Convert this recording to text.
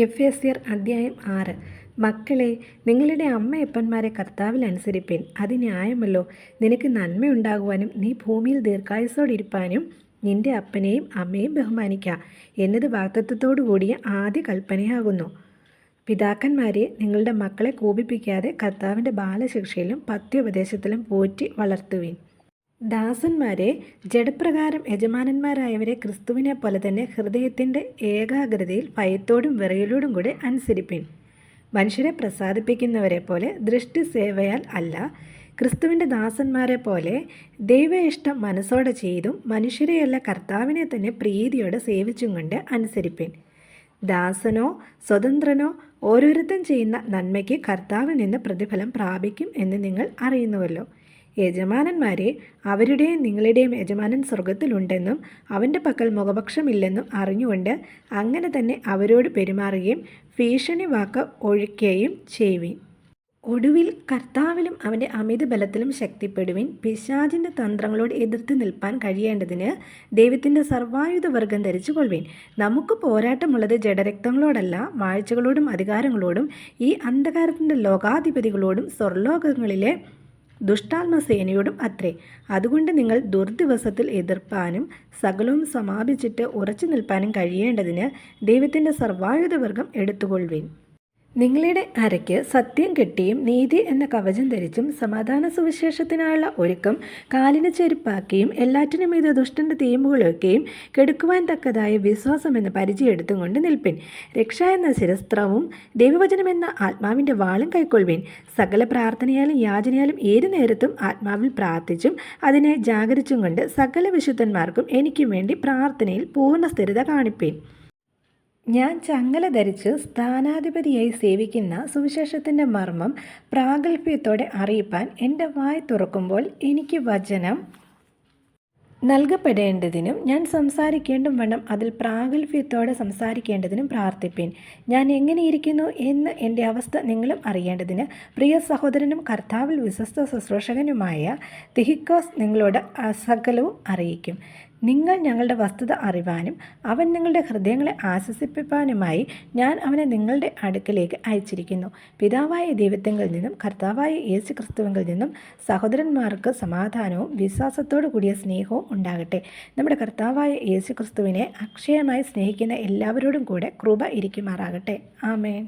എഫേസ്യർ അധ്യായം 6. മക്കളെ, നിങ്ങളുടെ അമ്മയപ്പന്മാരെ കർത്താവിൽ അനുസരിപ്പിൻ. അത് ന്യായമല്ലോ. നിനക്ക് നന്മയുണ്ടാകുവാനും നീ ഭൂമിയിൽ ദീർഘായുസ്സോടിരിപ്പാനും നിന്റെ അപ്പനെയും അമ്മയും ബഹുമാനിക്ക എന്നത് വാഗ്ദത്തത്തോടു കൂടിയ ആദ്യ കൽപ്പനയാകുന്നു. പിതാക്കന്മാരെ, നിങ്ങളുടെ മക്കളെ കോപിപ്പിക്കാതെ കർത്താവിൻ്റെ ബാലശിക്ഷയിലും പഥ്യോപദേശത്തിലും പോറ്റി വളർത്തുവിൻ. ദാസന്മാരെ, ജഡപ്രകാരം യജമാനന്മാരായവരെ ക്രിസ്തുവിനെ പോലെ തന്നെ ഹൃദയത്തിൻ്റെ ഏകാഗ്രതയിൽ ഭയത്തോടും വിറയലോടും കൂടെ അനുസരിപ്പിൻ. മനുഷ്യരെ പ്രസാദിപ്പിക്കുന്നവരെ പോലെ ദൃഷ്ടി സേവയാൽ അല്ല, ക്രിസ്തുവിൻ്റെ ദാസന്മാരെ പോലെ ദൈവ ഇഷ്ടം മനസ്സോടെ ചെയ്തും മനുഷ്യരെയല്ല കർത്താവിനെ തന്നെ പ്രീതിയോടെ സേവിച്ചും കൊണ്ട് അനുസരിപ്പിൻ. ദാസനോ സ്വതന്ത്രനോ ഓരോരുത്തൻ ചെയ്യുന്ന നന്മയ്ക്ക് കർത്താവിൽ നിന്ന് പ്രതിഫലം പ്രാപിക്കും എന്ന് നിങ്ങൾ അറിയുന്നുവല്ലോ. യജമാനന്മാരെ, അവരുടെയും നിങ്ങളുടെയും യജമാനൻ സ്വർഗത്തിലുണ്ടെന്നും അവൻ്റെ പക്കൽ മുഖപക്ഷമില്ലെന്നും അറിഞ്ഞുകൊണ്ട് അങ്ങനെ തന്നെ അവരോട് പെരുമാറുകയും ഭീഷണി വാക്ക് ഒഴിക്കുകയും ചെയ്യുവിൻ. ഒടുവിൽ കർത്താവിലും അവൻ്റെ അമിത ബലത്തിലും ശക്തിപ്പെടുവിൻ. പിശാചിൻ്റെ തന്ത്രങ്ങളോട് എതിർത്ത് നിൽപ്പാൻ കഴിയേണ്ടതിന് ദൈവത്തിൻ്റെ സർവായുധവർഗം ധരിച്ചു കൊള്ളുവിൻ. നമുക്ക് പോരാട്ടമുള്ളത് ജഡരക്തങ്ങളോടല്ല, വാഴ്ചകളോടും അധികാരങ്ങളോടും ഈ അന്ധകാരത്തിൻ്റെ ലോകാധിപതികളോടും സ്വർലോകങ്ങളിലെ ദുഷ്ടാത്മസേനയോടും അത്രേ. അതുകൊണ്ട് നിങ്ങൾ ദുർദിവസത്തിൽ എതിർപ്പാനും സകലവും സമാപിച്ചിട്ട് ഉറച്ചു നിൽപ്പാനും കഴിയേണ്ടതിന് ദൈവത്തിൻ്റെ സർവായുധവർഗം എടുത്തുകൊള്ളുവിൻ. നിങ്ങളുടെ അരയ്ക്ക് സത്യം കെട്ടിയും നീതി എന്ന കവചം ധരിച്ചും സമാധാന സുവിശേഷത്തിനായുള്ള ഒരുക്കം കാലിന് ചെരുപ്പാക്കിയും എല്ലാറ്റിനും മീതെ ദുഷ്ടൻ്റെ തീമ്പുകളൊക്കെയും കെടുക്കുവാൻ തക്കതായ വിശ്വാസം എന്ന പരിചയം എടുത്തും കൊണ്ട് നിൽപ്പിൻ. രക്ഷ എന്ന ശിരസ്ത്രവും ദൈവവചനമെന്ന ആത്മാവിൻ്റെ വാളും കൈക്കൊള്ളുവിൻ. സകല പ്രാർത്ഥനയാലും യാചനയാലും ഏതു നേരത്തും ആത്മാവിൽ പ്രാർത്ഥിച്ചും അതിനെ ജാഗരിച്ചും കൊണ്ട് സകല വിശുദ്ധന്മാർക്കും എനിക്കും വേണ്ടി പ്രാർത്ഥനയിൽ പൂർണ്ണ സ്ഥിരത കാണിപ്പിൻ. ഞാൻ ചങ്ങല ധരിച്ച് സ്ഥാനാധിപതിയായി സേവിക്കുന്ന സുവിശേഷത്തിൻ്റെ മർമ്മം പ്രാഗൽഭ്യത്തോടെ അറിയിപ്പാൻ എൻ്റെ വായ് തുറക്കുമ്പോൾ എനിക്ക് വചനം നൽകപ്പെടേണ്ടതിനും ഞാൻ സംസാരിക്കേണ്ടും വണ്ണം അതിൽ പ്രാഗൽഭ്യത്തോടെ സംസാരിക്കേണ്ടതിനും പ്രാർത്ഥിപ്പിൻ. ഞാൻ എങ്ങനെയിരിക്കുന്നു എന്ന് എൻ്റെ അവസ്ഥ നിങ്ങളും അറിയേണ്ടതിന് പ്രിയ സഹോദരനും കർത്താവിൽ വിശ്വസ്ത ശുശ്രൂഷകനുമായ തിഹിക്കോസ് നിങ്ങളോട് സകലവും അറിയിക്കും. നിങ്ങൾ ഞങ്ങളുടെ വസ്തുത അറിവാനും അവൻ നിങ്ങളുടെ ഹൃദയങ്ങളെ ആശ്വസിപ്പിപ്പാനുമായി ഞാൻ അവനെ നിങ്ങളുടെ അടുക്കലേക്ക് അയച്ചിരിക്കുന്നു. പിതാവായ ദൈവത്തിങ്കിൽ നിന്നും കർത്താവായ യേശു ക്രിസ്തുവിൽ നിന്നും സഹോദരന്മാർക്ക് സമാധാനവും വിശ്വാസത്തോടു കൂടിയ സ്നേഹവും ഉണ്ടാകട്ടെ. നമ്മുടെ കർത്താവായ യേശു ക്രിസ്തുവിനെ അക്ഷയമായി സ്നേഹിക്കുന്ന എല്ലാവരോടും കൂടെ കൃപ ഇരിക്കുമാറാകട്ടെ. ആമേൻ.